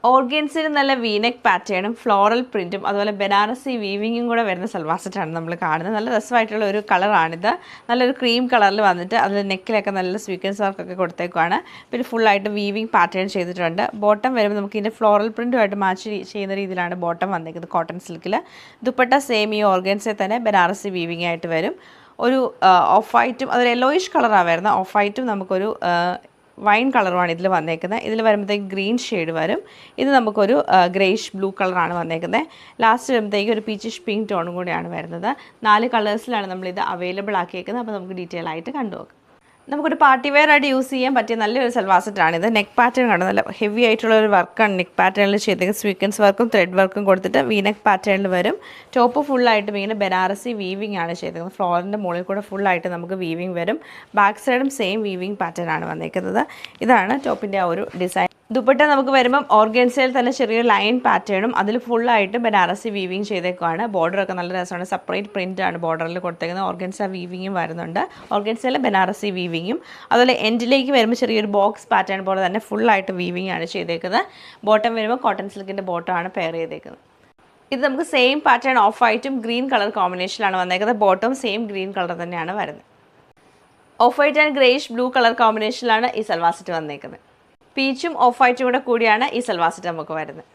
ഓർഗൻസിൽ നല്ല വീനെക്ക് പാറ്റേണും ഫ്ലോറൽ പ്രിൻറ്റും അതുപോലെ ബനാറസി വീവിങ്ങും കൂടെ വരുന്ന സൽവാർ സെറ്റാണ് നമ്മൾ കാണുന്നത്. നല്ല രസമായിട്ടുള്ള ഒരു കളറാണിത്. നല്ലൊരു ക്രീം കളറിൽ വന്നിട്ട് അതിൽ നെക്കിലൊക്കെ നല്ല സ്വീക്വൻസ് വർക്കൊക്കെ കൊടുത്തേക്കുവാണ്. പിന്നെ ഫുള്ളായിട്ട് വീവിങ് പാറ്റേൺ ചെയ്തിട്ടുണ്ട്. ബോട്ടം വരുമ്പോൾ നമുക്ക് ഇതിൻ്റെ ഫ്ലോറൽ പ്രിൻറ്റുമായിട്ട് മാച്ച് ചെയ്യുന്ന രീതിയിലാണ് ബോട്ടം വന്നിരിക്കുന്നത് കോട്ടൺ സിൽക്കിൽ. ദുപ്പട്ട സെയിം ഈ ഓർഗൻസിൽ തന്നെ ബനാറസി വീവിങ് ആയിട്ട് വരും. ഒരു ഓഫ് വൈറ്റും അതൊരു യെല്ലോയിഷ് കളറാണ് വരുന്നത്. ഓഫ് വൈറ്റും നമുക്കൊരു വൈൻ കളറുമാണ് ഇതിൽ വന്നേക്കുന്നത്. ഇതിൽ വരുമ്പോഴത്തേക്ക് ഗ്രീൻ ഷെയ്ഡ് വരും. ഇത് നമുക്കൊരു ഗ്രേഷ് ബ്ലൂ കളറാണ് വന്നേക്കുന്നത്. ലാസ്റ്റ് വരുമ്പോഴത്തേക്ക് ഒരു പീച്ചിഷ് പിങ്ക് ടോണും കൂടിയാണ് വരുന്നത്. 4 കളേഴ്സിലാണ് നമ്മളിത് അവൈലബിൾ ആക്കിയേക്കുന്നത്. അപ്പോൾ നമുക്ക് ഡീറ്റെയിൽ ആയിട്ട് കണ്ടുപോകാം. നമുക്കൊരു പാർട്ടി വെയർ ആയിട്ട് യൂസ് ചെയ്യാൻ പറ്റിയ നല്ലൊരു സൽവാർ സെറ്റാണിത്. നെക്ക് പാറ്റേൺ കാണും, നല്ല ഹെവി ആയിട്ടുള്ള ഒരു വർക്കാണ് നെക്ക് പാറ്റേണിൽ ചെയ്തേക്കുന്നത്. സ്വീക്വൻസ് വർക്കും ത്രെഡ് വർക്കും കൊടുത്തിട്ട് വി നെക്ക് പാറ്റേണിൽ വരും. ടോപ്പ് ഫുള്ളായിട്ട് ഇങ്ങനെ ബനാറസി വീവിങ് ആണ് ചെയ്തേക്കുന്നത്. ഫ്ലോറിൻ്റെ മുകളിൽ കൂടെ ഫുള്ളായിട്ട് നമുക്ക് വീവിങ് വരും. ബാക്ക് സൈഡും സെയിം വീവിങ് പാറ്റേൺ ആണ് വന്നേക്കുന്നത്. ഇതാണ് ടോപ്പിൻ്റെ ആ ഒരു ഡിസൈൻ. ദുപ്പട്ട നമുക്ക് വരുമ്പം ഓർഗൻസയിൽ തന്നെ ചെറിയൊരു ലൈൻ പാറ്റേണും അതിൽ ഫുള്ളായിട്ട് ബനാറസി വീവിങ് ചെയ്തേക്കുവാണ്. ബോർഡറൊക്കെ നല്ല രസമാണ്. സെപ്പറേറ്റ് പ്രിൻ്റാണ് ബോർഡറിൽ കൊടുത്തേക്കുന്നത്. ഓർഗൻസ വീവിങ്ങും വരുന്നുണ്ട്. ഓർഗൻസയിൽ ബനാറസി വീവിങ്ങും അതുപോലെ എൻഡിലേക്ക് വരുമ്പോൾ ചെറിയൊരു ബോക്സ് പാറ്റേൺ പോലെ തന്നെ ഫുള്ളായിട്ട് വീവിങ് ആണ് ചെയ്തേക്കുന്നത്. ബോട്ടം വരുമ്പോൾ കോട്ടൺ സിൽക്കിൻ്റെ ബോട്ടമാണ് പെയർ ചെയ്തേക്കുന്നത്. ഇത് നമുക്ക് സെയിം പാറ്റേൺ ഓഫ് വൈറ്റും ഗ്രീൻ കളർ കോമ്പിനേഷനിലാണ് വന്നേക്കുന്നത്. ബോട്ടം സെയിം ഗ്രീൻ കളർ തന്നെയാണ് വരുന്നത്. Off white and greyish blue colour കോമ്പിനേഷനിലാണ് ഈ സൽവാർ സെറ്റ് വന്നേക്കുന്നത്. പീച്ചും ഓഫ് വൈറ്റും കൂടെ കൂടിയാണ് ഈ സൽവാർ സെറ്റ് നമുക്ക് വരുന്നത്.